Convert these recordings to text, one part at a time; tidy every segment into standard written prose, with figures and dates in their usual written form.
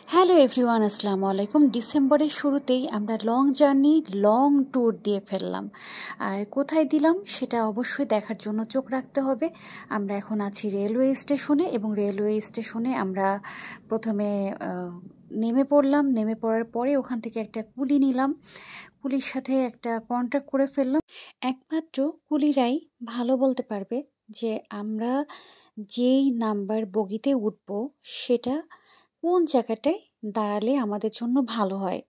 Hello everyone, আসসালামু আলাইকুম। ডিসেম্বরের শুরুতেই আমরা লং জার্নি, লং ট্যুর দিয়ে ফেললাম। আর কোথায় দিলাম সেটা অবশ্যই দেখার জন্য চোখ রাখতে হবে। আমরা এখন আছি রেলওয়ে স্টেশনে এবং রেলওয়ে স্টেশনে আমরা প্রথমে নেমে পড়লাম। নেমে পড়ার পরে ওখান থেকে একটা কুলি নিলাম। কুলির সাথে একটা কন্ট্রাক্ট করে ফেললাম। একমাত্র কুলিরাই ভালো বলতে পারবে যে আমরা যেই নাম্বার বগিতে উঠব সেটা কোন জায়গাটায় দাঁড়ালে আমাদের জন্য ভালো হয়,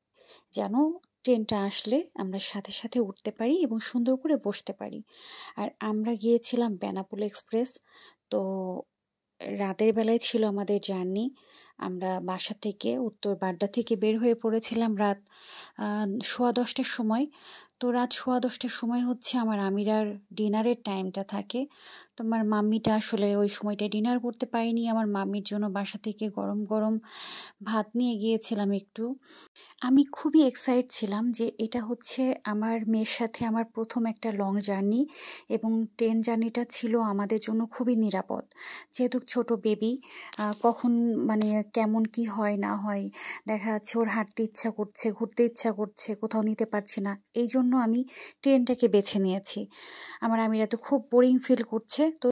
যেন ট্রেনটা আসলে আমরা সাথে সাথে উঠতে পারি এবং সুন্দর করে বসতে পারি। আর আমরা গিয়েছিলাম বেনাপোল এক্সপ্রেস। তো রাতের বেলায় ছিল আমাদের জার্নি। আমরা বাসা থেকে উত্তর বাড্ডা থেকে বের হয়ে পড়েছিলাম রাত 10:15টার সময়। তো রাত 10:15টার সময় হচ্ছে আমার আমিরার ডিনারের টাইমটা থাকে। তো আমার মাম্মিটা আসলে ওই সময়টায় ডিনার করতে পারেনি। আমার মাম্মির জন্য বাসা থেকে গরম গরম ভাত নিয়ে গিয়েছিলাম একটু। আমি খুবই এক্সাইটেড ছিলাম যে এটা হচ্ছে আমার মেয়ের সাথে আমার প্রথম একটা লং জার্নি এবং ট্রেন জার্নিটা ছিল আমাদের জন্য খুবই নিরাপদ। যেহেতু ছোট বেবি, কখন মানে কেমন কি হয় না হয়, দেখা যাচ্ছে ওর হাঁটতে ইচ্ছা করছে, ঘুরতে ইচ্ছা করছে, কোথাও নিতে পারছি না, এই জন্য আমি ট্রেনটাকে বেছে নিয়েছি। আমার আমিরা তো খুব বোরিং ফিল করছে। তো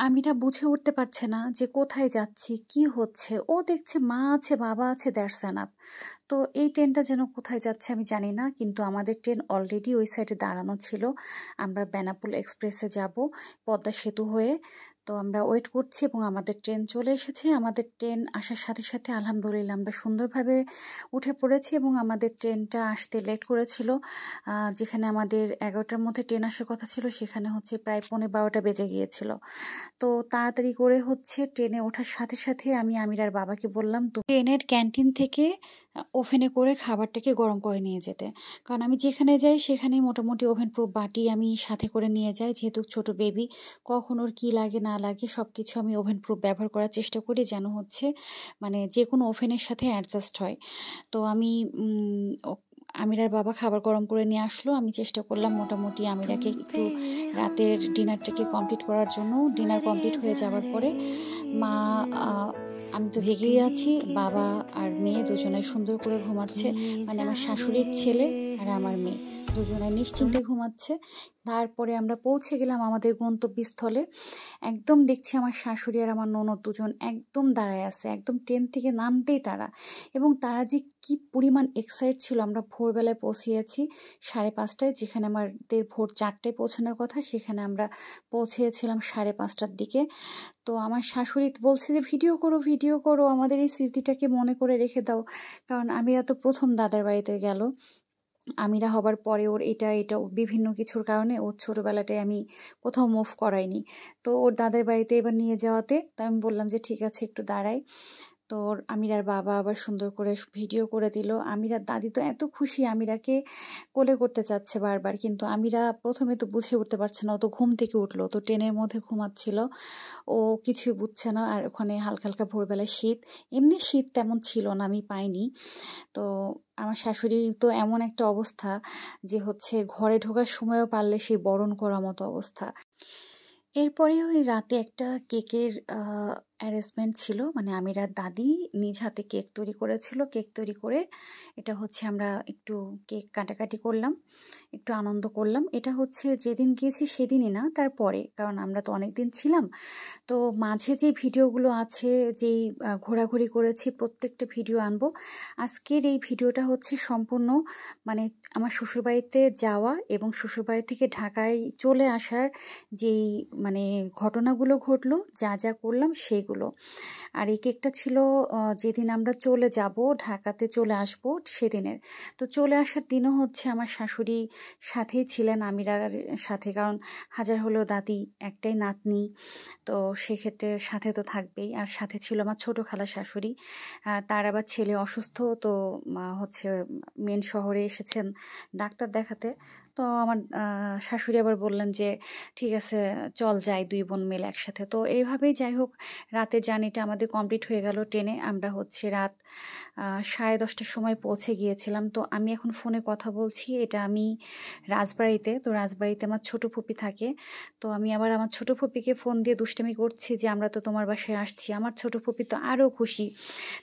আমিরা বুঝে উঠতে পারছে না যে কোথায় যাচ্ছি, কি হচ্ছে। ও দেখছে মা আছে, বাবা আছে, দ্যাটস এনাফ। তো এই ট্রেনটা যেন কোথায় যাচ্ছে আমি জানি না, কিন্তু আমাদের ট্রেন অলরেডি ওই সাইডে দাঁড়ানো ছিল। আমরা বেনাপোল এক্সপ্রেসে যাব পদ্মা সেতু হয়ে। তো আমরা ওয়েট করছি এবং আমাদের ট্রেন চলে এসেছে। আমাদের ট্রেন আসার সাথে সাথে আলহামদুলিল্লাহ আমরা সুন্দরভাবে উঠে পড়েছি এবং আমাদের ট্রেনটা আসতে লেট করেছিল। যেখানে আমাদের 11টার মধ্যে ট্রেন আসার কথা ছিল, সেখানে হচ্ছে প্রায় 11:15 বেজে গিয়েছিল। তো তাড়াতাড়ি করে হচ্ছে ট্রেনে ওঠার সাথে সাথে আমি আমিরার বাবাকে বললাম তো ট্রেনের ক্যান্টিন থেকে ওভেনে করে খাবারটাকে গরম করে নিয়ে যেতে। কারণ আমি যেখানে যাই সেখানেই মোটামুটি ওভেন প্রুফ বাটি আমি সাথে করে নিয়ে যাই। যেহেতু ছোট বেবি, কখন ওর কী লাগে না লাগে সব কিছু আমি ওভেন প্রুফ ব্যবহার করার চেষ্টা করি, যেন হচ্ছে মানে যে কোনো ওভেনের সাথে অ্যাডজাস্ট হয়। তো আমি আমিরার বাবা খাবার গরম করে নিয়ে আসলো। আমি চেষ্টা করলাম মোটামুটি আমিরাকে একটু রাতের ডিনারটাকে কমপ্লিট করার জন্য। ডিনার কমপ্লিট হয়ে যাওয়ার পরে মা, আমি তো জেগেই আছি, বাবা আর মেয়ে দুজনে সুন্দর করে ঘুমাচ্ছে। মানে আমার শাশুড়ির ছেলে আর আমার মেয়ে দুজনে নিশ্চিন্তে ঘুমাচ্ছে। তারপরে আমরা পৌঁছে গেলাম আমাদের গন্তব্যস্থলে। একদম দেখছি আমার শাশুড়ি আর আমার ননদ দুজন একদম দাঁড়ায় আছে, একদম ট্রেন থেকে নামতেই তারা। এবং তারা যে কি পরিমাণ এক্সাইট ছিল। আমরা ভোরবেলায় পৌঁছিয়েছি 5:30টায়, যেখানে আমাদের ভোর 4টায় পৌঁছানোর কথা, সেখানে আমরা পৌঁছেছিলাম 5:30টার দিকে। তো আমার শাশুড়ি বলছে যে ভিডিও করো, ভিডিও করো, আমাদের এই স্মৃতিটাকে মনে করে রেখে দাও। কারণ আমিরা তো প্রথম দাদার বাড়িতে গেল। আমিরা হবার পরে ওর এটা বিভিন্ন কিছুর কারণে ওর ছোটোবেলাটায় আমি কোথাও মুভ করাইনি। তো ওর দাদার বাড়িতে এবার নিয়ে যাওয়াতে তো আমি বললাম যে ঠিক আছে একটু দাঁড়াই। তো ওর আমিরার বাবা আবার সুন্দর করে ভিডিও করে দিল। আমিরার দাদি তো এত খুশি, আমিরাকে কোলে করতে চাচ্ছে বারবার, কিন্তু আমিরা প্রথমে তো বুঝে উঠতে পারছে না। ও তো ঘুম থেকে উঠলো, তো ট্রেনের মধ্যে ঘুমাচ্ছিল, ও কিছুই বুঝছে না। আর ওখানে হালকা হালকা ভোরবেলায় শীত, এমনি শীত তেমন ছিল না, আমি পাইনি। তো আমার শাশুড়ি তো এমন একটা অবস্থা যে হচ্ছে ঘরে ঢোকার সময়ও পারলে সেই বরণ করার মতো অবস্থা। এরপরে ওই রাতে একটা কেকের অ্যারেঞ্জমেন্ট ছিল, মানে আমিরার দাদি নিজ হাতে কেক তৈরি করেছিল। কেক তৈরি করে এটা হচ্ছে আমরা একটু কেক কাটাকাটি করলাম, একটু আনন্দ করলাম। এটা হচ্ছে যেদিন গিয়েছি সেদিনই না, তারপরে, কারণ আমরা তো অনেক দিন ছিলাম। তো মাঝে যে ভিডিওগুলো আছে, যেই ঘোরাঘুরি করেছি, প্রত্যেকটা ভিডিও আনবো। আজকের এই ভিডিওটা হচ্ছে সম্পূর্ণ মানে আমার শ্বশুরবাড়িতে যাওয়া এবং শ্বশুরবাড়ি থেকে ঢাকায় চলে আসার যেই মানে ঘটনাগুলো ঘটলো, যা যা করলাম সেইগুলো। আর এই কেকটা ছিল যেদিন আমরা চলে যাব, ঢাকাতে চলে আসব সেদিনের। তো চলে আসার দিনও হচ্ছে আমার শাশুড়ি সাথেই ছিলেন আমিরার সাথে, কারণ হাজার হলেও দাদি একটাই নাতনি, তো সেক্ষেত্রে সাথে তো থাকবেই। আর সাথে ছিল আমার ছোটো খালা শাশুড়ি, তার আবার ছেলে অসুস্থ। তো হচ্ছে মেন শহরে এসেছেন ডাক্তার দেখাতে। তো আমার শাশুড়ি আবার বললেন যে ঠিক আছে চল যাই, দুই বোন মিলে একসাথে। তো এইভাবেই যাই হোক রাতের জার্নিটা আমাদের কমপ্লিট হয়ে গেল ট্রেনে। আমরা হচ্ছে রাত 10:30টার সময় পৌঁছে গিয়েছিলাম। তো আমি এখন ফোনে কথা বলছি, এটা আমি রাজবাড়িতে। তো রাজবাড়িতে আমার ছোট ফুপি থাকে। তো আমি আবার আমার ছোট ফুপিকে ফোন দিয়ে দুষ্টামি করছি যে আমরা তো তোমার বাসায় আসছি। আমার ছোট ফুপি তো আরও খুশি।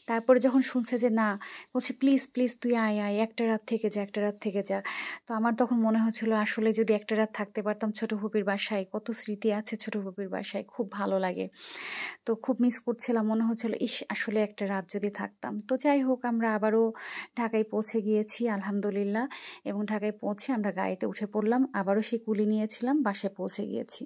তারপরে যখন শুনছে যে না, বলছে প্লিজ প্লিজ তুই আয় আয়, একটা রাত থেকে যা, একটা রাত থেকে যা। তো আমার তখন মনে হচ্ছিল আসলে যদি একটা রাত থাকতে পারতাম ছোট ফুপির বাসায়, কত স্মৃতি আছে ছোট ফুপির বাসায়, খুব ভালো লাগে। তো খুব মিস করছিলাম, মনে হচ্ছিল ইস আসলে একটা রাত যদি থাকতাম। তো যাই হোক, আমরা আবারও ঢাকায় পৌঁছে গিয়েছি আলহামদুলিল্লাহ। এবং ঢাকায় পৌঁছে আমরা গাড়িতে উঠে পড়লাম, আবারও সেই কুলি নিয়েছিলাম, বাসায় পৌঁছে গিয়েছি।